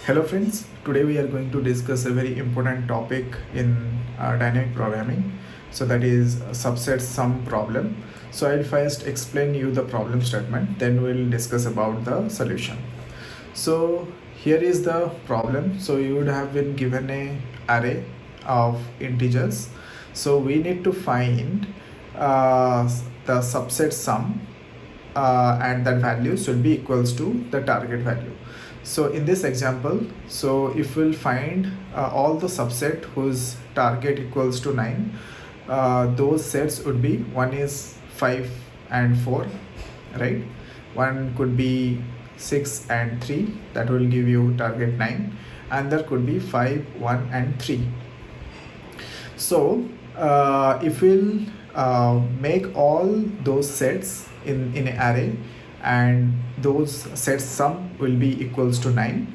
Hello friends, today we are going to discuss a very important topic in dynamic programming. So that is a subset sum problem. So I'll first explain you the problem statement, then we'll discuss about the solution. So here is the problem. So you would have been given a array of integers. So we need to find the subset sum and that value should be equals to the target value. So in this example, so if we'll find all the subset whose target equals to 9, those sets would be, one is 5 and 4, right? One could be 6 and 3, that will give you target 9, and there could be 5, 1 and 3. So if we'll make all those sets in an array, and those sets sum will be equals to 9,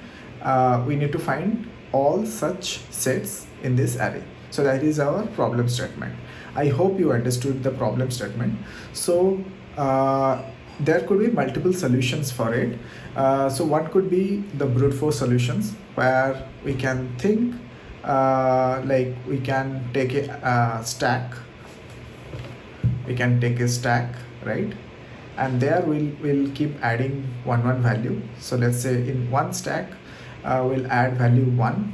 we need to find all such sets in this array. So that is our problem statement. I hope you understood the problem statement. So there could be multiple solutions for it. So one could be the brute force solutions, where we can think like we can take a stack. We can take a stack, right? And there we'll keep adding one value. So let's say in one stack we'll add value 1,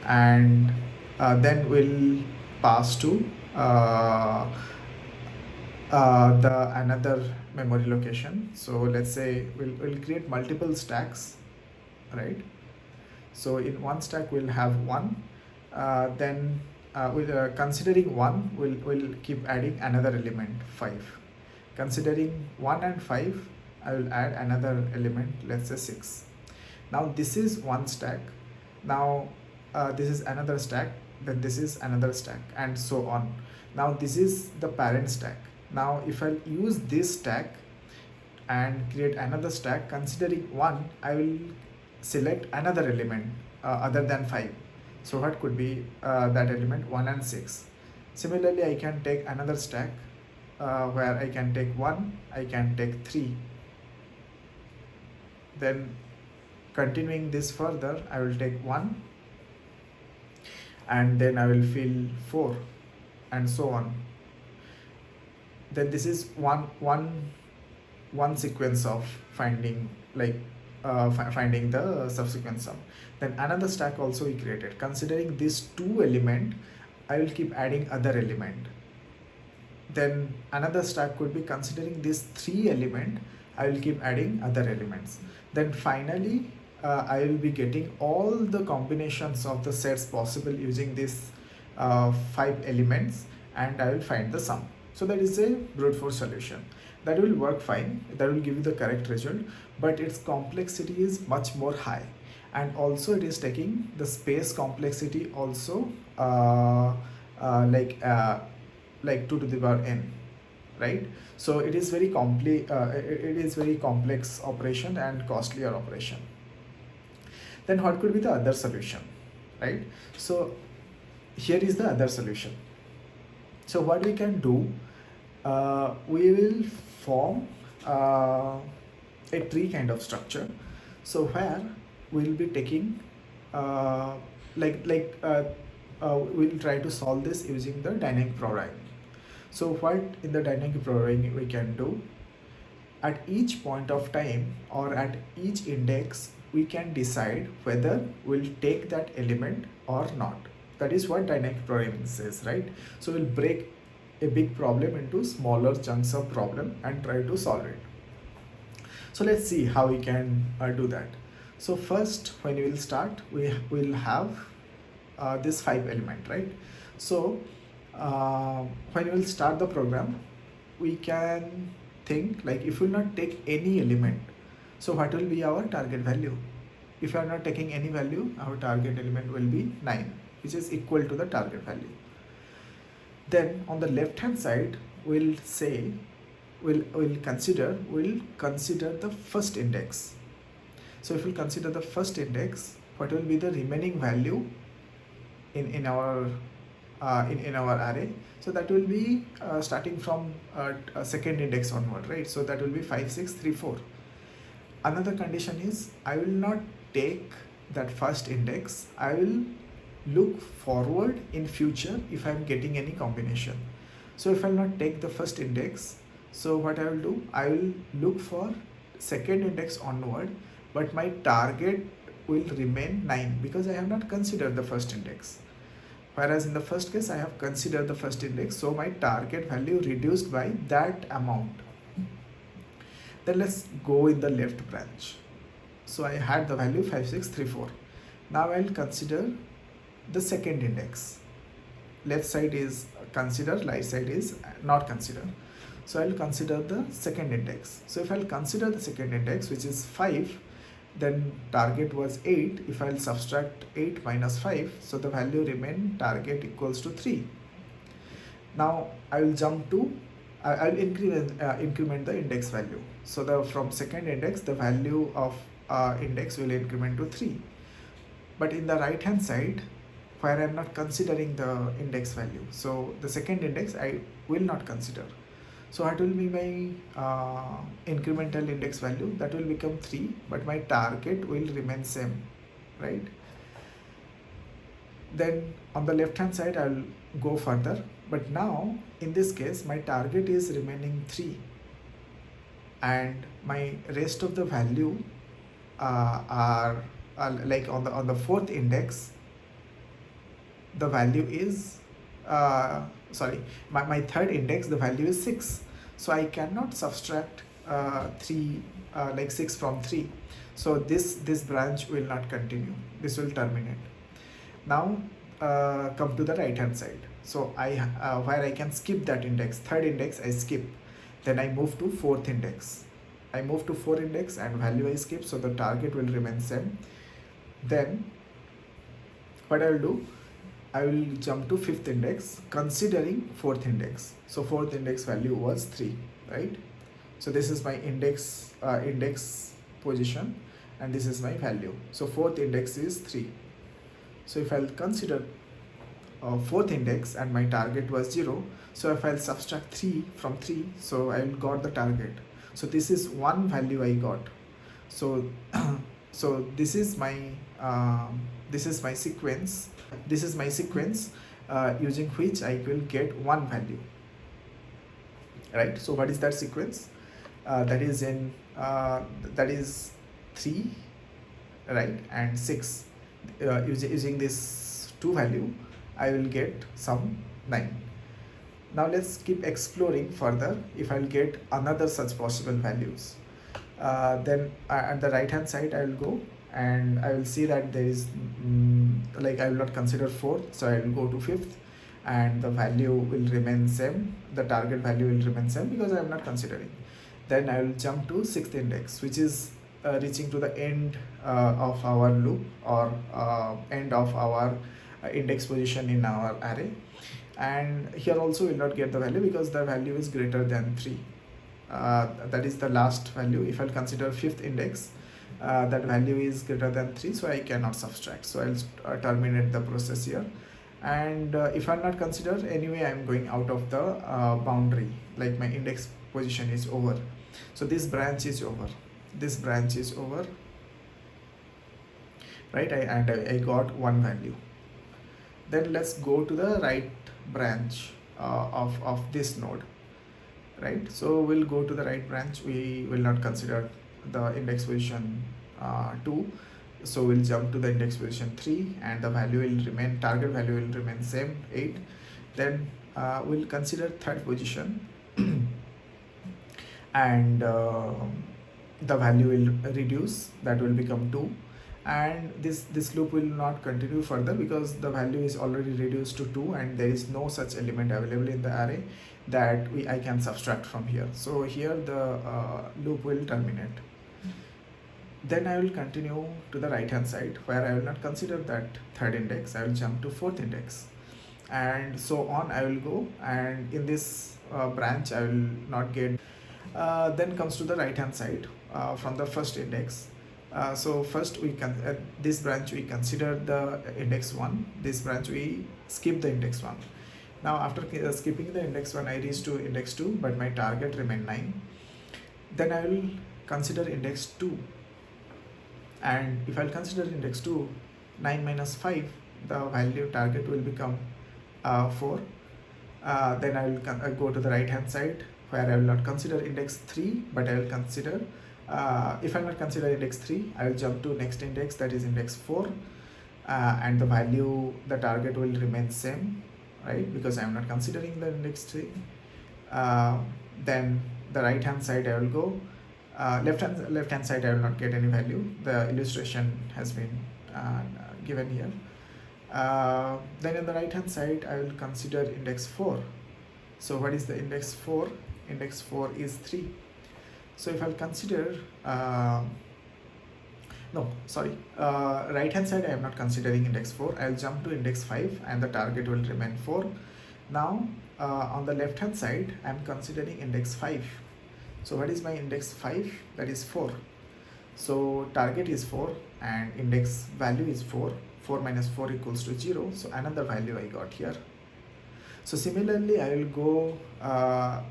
and then we'll pass to the another memory location. So let's say we'll create multiple stacks, right? So in one stack we'll have 1, then with considering 1 we'll keep adding another element 5. Considering 1 and 5, I will add another element, let's say 6. Now this is one stack. Now this is another stack, then this is another stack, and so on. Now this is the parent stack. Now if I use this stack and create another stack, considering 1, I will select another element other than 5. So what could be that element? 1 and 6. Similarly, I can take another stack where I can take 1, I can take 3. Then continuing this further, I will take 1, and then I will fill 4, and so on. Then this is one sequence of finding, like finding the subsequent sum. Then another stack also we created. Considering this 2 element, I will keep adding other element. Then another stack could be, considering this 3 element, I will keep adding other elements. Then finally I will be getting all the combinations of the sets possible using this 5 elements, and I will find the sum. So that is a brute force solution. That will work fine, that will give you the correct result, but its complexity is much more high, and also it is taking the space complexity also like 2 to the power n, right? So it is very very complex operation and costlier operation. Then what could be the other solution, right? So here is the other solution. So what we can do, we will form a tree kind of structure. So where we'll be taking we'll try to solve this using the dynamic programming. So what in the dynamic programming we can do, at each point of time or at each index, we can decide whether we'll take that element or not. That is what dynamic programming says, right? So we'll break a big problem into smaller chunks of problem and try to solve it. So let's see how we can do that. So first, when we will start, we will have this 5 element, right? So when we will start the program, we can think like, if we will not take any element, so what will be our target value? If we are not taking any value, our target element will be 9, which is equal to the target value. Then on the left hand side, we'll say we'll consider the first index. So if we consider the first index, what will be the remaining value in our array? So that will be starting from second index onward, right? So that will be 5, 6, 3, 4. Another condition is, I will not take that first index, I will look forward in future if I am getting any combination. So if I will not take the first index, so what I will do, I will look for second index onward, but my target will remain 9 because I have not considered the first index. Whereas in the first case I have considered the first index, so my target value reduced by that amount. Then let's go in the left branch. So I had the value 5634. Now I'll consider the second index. Left side is considered, right side is not considered. So I'll consider the second index. So if I'll consider the second index, which is 5, then target was 8. If I'll subtract 8 minus 5, so the value remain target equals to 3. Now I will jump to, I'll increment the index value. So from second index, the value of index will increment to 3. But in the right hand side, where I am not considering the index value, so the second index I will not consider. So what will be my incremental index value? That will become 3, but my target will remain same, right? Then on the left hand side I will go further, but now in this case my target is remaining 3, and my rest of the value are like on the fourth index, the value is my third index, the value is 6. So I cannot subtract 6 from 3. So this branch will not continue, this will terminate. Now come to the right hand side. So where I can skip that index, third index I skip, then I move to fourth index. I move to fourth index and value I skip, so the target will remain same. Then what I will do, I will jump to fifth index considering fourth index. So fourth index value was 3, right? So this is my index position, and this is my value. So fourth index is 3. So if I'll consider fourth index and my target was 0, so if I'll subtract 3 from 3, so I got the target. So this is one value I got. So so this is my sequence. This is my sequence using which I will get one value, right? So what is that sequence? That is 3, right, and 6. Using this 2 value, I will get some 9. Now let's keep exploring further if I'll get another such possible values. Then at the right hand side I will go and I will see that there is I will not consider 4th, so I will go to 5th, and the value will remain same, the target value will remain same because I am not considering. Then I will jump to 6th index, which is reaching to the end of our loop, or end of our index position in our array, and here also will not get the value because the value is greater than 3. That is the last value. If I'll consider 5th index, that value is greater than 3, so I cannot subtract, so I'll terminate the process here. And if I'll not consider, anyway I'm going out of the boundary, like my index position is over. So this branch is over, this branch is over, right? I got one value. Then let's go to the right branch of this node, right? So we'll go to the right branch. We will not consider the index position 2, so we'll jump to the index position 3, and the value will remain, target value will remain same, 8. Then we'll consider third position and the value will reduce, that will become 2, and this loop will not continue further because the value is already reduced to 2 and there is no such element available in the array that I can subtract from here. So here the loop will terminate. Then I will continue to the right hand side where I will not consider that third index, I will jump to fourth index, and so on I will go, and in this branch I will not get. Then comes to the right hand side from the first index. So first we can this branch we consider the index 1, this branch we skip the index 1. Now after skipping the index 1, I reach to index 2, but my target remain 9. Then I will consider index 2. And if I'll consider index 2, 9 minus 5, the value target will become 4. Then I will go to the right hand side, where I will not consider index 3, but I will consider, if I will not consider index 3, I will jump to next index, that is index 4, and the value, the target will remain same, right, because I am not considering the index 3. Then the right hand side I will go, left hand side I will not get any value. The illustration has been given here. Then on the right hand side I will consider index 4. So what is the index 4? Index 4 is 3. So if I'll consider right hand side I am not considering index 4. I'll jump to index 5 and the target will remain 4. Now on the left hand side I am considering index 5. So what is my index 5? That is 4. So target is 4 and index value is 4. 4 minus 4 equals to 0. So another value I got here. So similarly I will go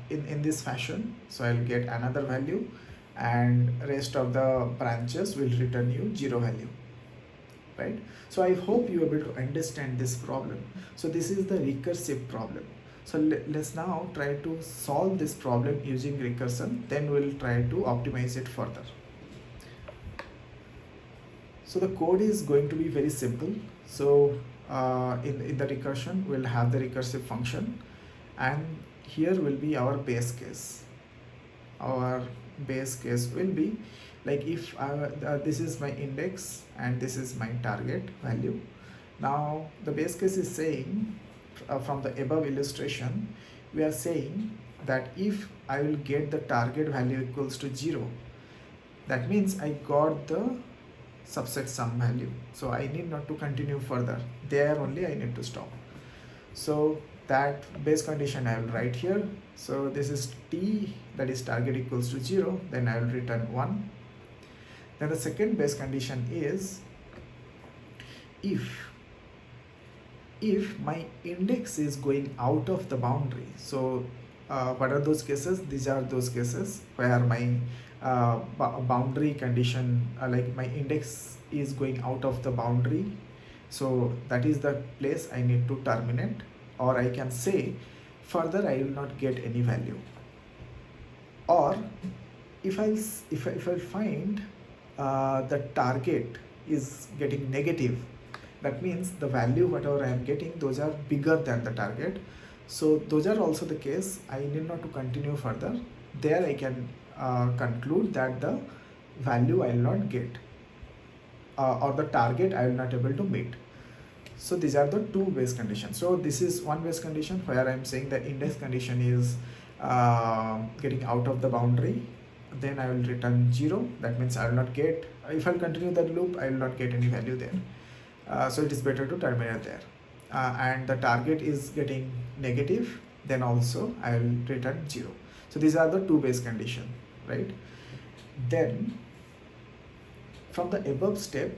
in this fashion. So I will get another value and rest of the branches will return you 0 value, right? So I hope you are able to understand this problem. So this is the recursive problem. So let's now try to solve this problem using recursion, then we'll try to optimize it further. So the code is going to be very simple. So in the recursion we'll have the recursive function, and here will be our base case. Our base case will be like if this is my index and this is my target value. Now the base case is saying, from the above illustration we are saying that if I will get the target value equals to 0, that means I got the subset sum value, so I need not to continue further. There only I need to stop. So that base condition I will write here. So this is t, that is target equals to 0, then I will return 1. Then the second base condition is if my index is going out of the boundary. So what are those cases? These are those cases where my boundary condition, like my index is going out of the boundary. So that is the place I need to terminate, or I can say further I will not get any value. Or if I find the target is getting negative, that means the value whatever I am getting, those are bigger than the target. So those are also the case I need not to continue further. There I can conclude that the value I will not get, or the target I will not able to meet. So these are the two base conditions. So this is one base condition where I am saying the index condition is getting out of the boundary. Then I will return 0. That means I will not get, if I will continue the loop, I will not get any value there. So it is better to terminate there. And the target is getting negative, then also I will return 0. So these are the two base conditions, right? Then from the above step,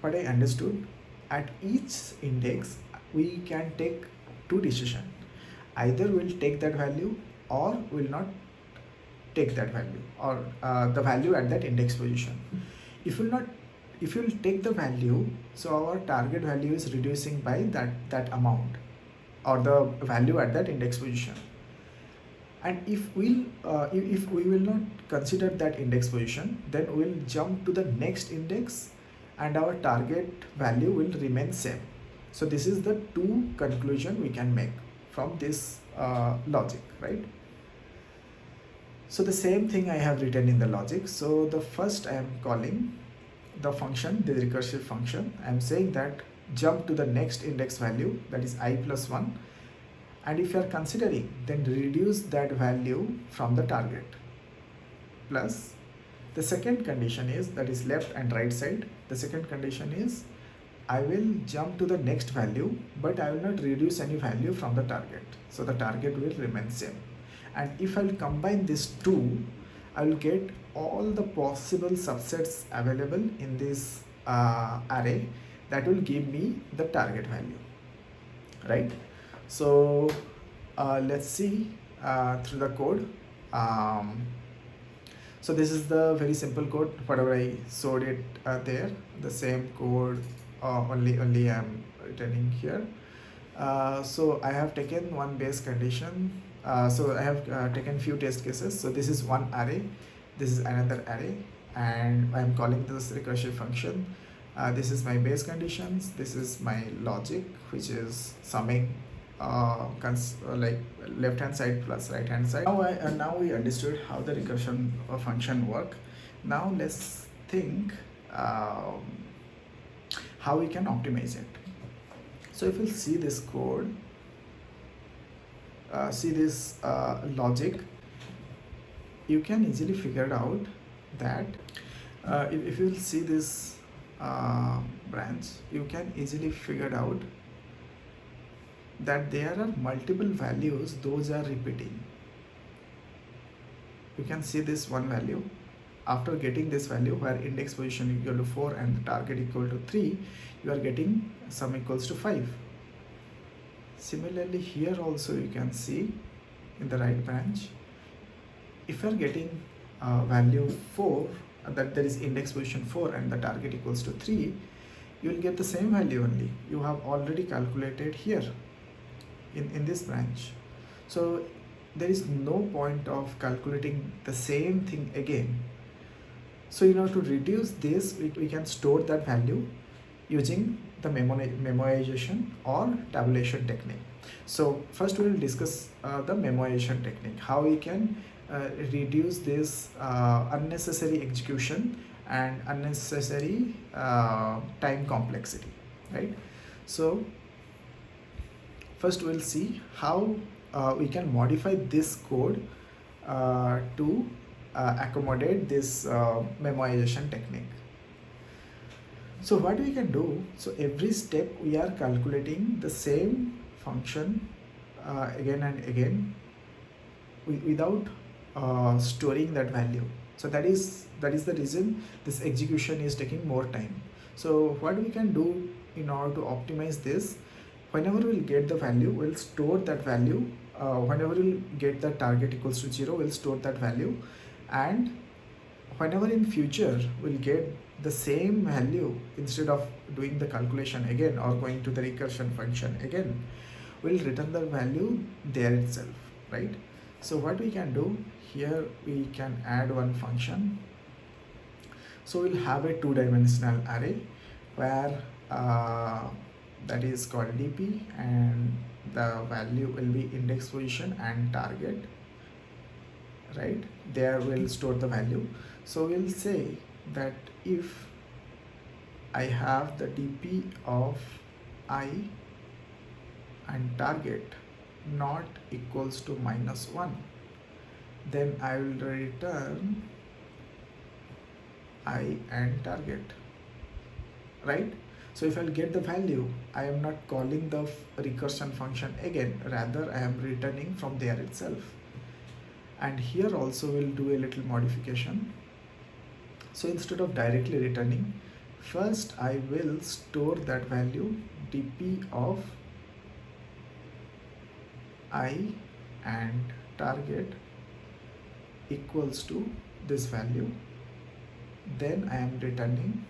what I understood, at each index we can take two decisions. Either we'll take that value or will not take that value, or the value at that index position. If you'll take the value, so our target value is reducing by that amount, or the value at that index position. And if we will not consider that index position, then we'll jump to the next index and our target value will remain same. So this is the two conclusion we can make from this logic, right? So the same thing I have written in the logic. So the first I am calling the function, the recursive function. I am saying that jump to the next index value, that is I plus 1. And if you are considering, then reduce that value from the target. Plus the second condition is, that is left and right side. The second condition is I will jump to the next value, but I will not reduce any value from the target. So the target will remain same. And if I will combine these two, I will get all the possible subsets available in this array that will give me the target value, right? So let's see through the code. So this is the very simple code, whatever I showed it there, the same code, only I'm returning here. So I have taken one base condition. So I have taken few test cases. So this is one array, this is another array, and I'm calling this recursive function. This is my base conditions, this is my logic, which is summing like left hand side plus right hand side. Now we understood how the recursion function work. Now let's think how we can optimize it. So if you see this code, see this logic, you can easily figure it out that if you see this branch, you can easily figure it out that there are multiple values, those are repeating. You can see this one value. After getting this value where index position equal to 4 and the target equal to 3, you are getting sum equals to 5. Similarly here also you can see in the right branch, if you are getting value 4, that there is index position 4 and the target equals to 3, you will get the same value only. You have already calculated here in this branch. So there is no point of calculating the same thing again. So in order to reduce this, we can store that value using the memoization or tabulation technique. So first we will discuss the memoization technique, how we can reduce this unnecessary execution and unnecessary time complexity, right? So first we'll see how we can modify this code to accommodate this memoization technique. So what we can do, so every step we are calculating the same function again and again without storing that value. So that is the reason this execution is taking more time. So what we can do in order to optimize this, whenever we'll get the value, we'll store that value. Whenever we'll get the target equals to 0, we'll store that value, and whenever in future we'll get the same value, instead of doing the calculation again or going to the recursion function again, we'll return the value there itself, right? So what we can do here, we can add one function. So we'll have a two-dimensional array where that is called dp, and the value will be index position and target, right? There we'll store the value. So we'll say that if I have the dp of I and target not equals to -1, then I will return I and target, right? So if I'll get the value, I am not calling the recursion function again, rather I am returning from there itself. And here also we'll do a little modification. So instead of directly returning, first I will store that value dp of I and target equals to this value, then I am returning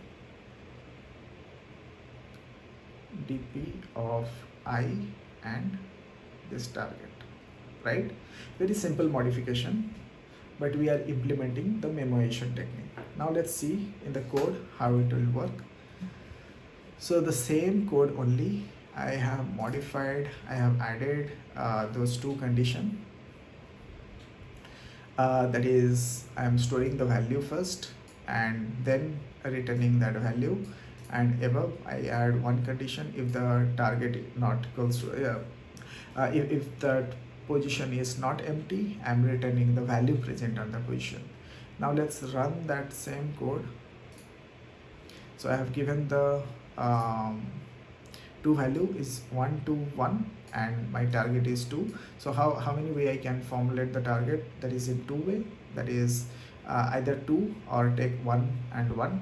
dp of I and this target, right? Very simple modification, but we are implementing the memoization technique. Now let's see in the code how it will work. So the same code only, I have modified, I have added those two conditions. That is, I am storing the value first and then returning that value, and above I add one condition: if the target not equals to if that position is not empty, I am returning the value present on the position. Now let's run that same code. So I have given the two value is 1 to 1 and my target is 2. So how many way I can formulate the target? That is in two way, that is either 2 or take 1 and 1,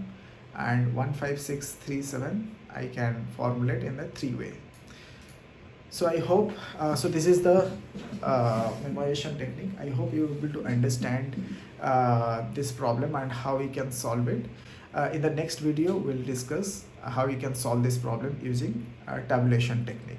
and 1 5 6 3 7 I can formulate in the 3 way. So I hope, so this is the memoization technique. I hope you will be able to understand this problem and how we can solve it. In the next video, we'll discuss how we can solve this problem using tabulation technique.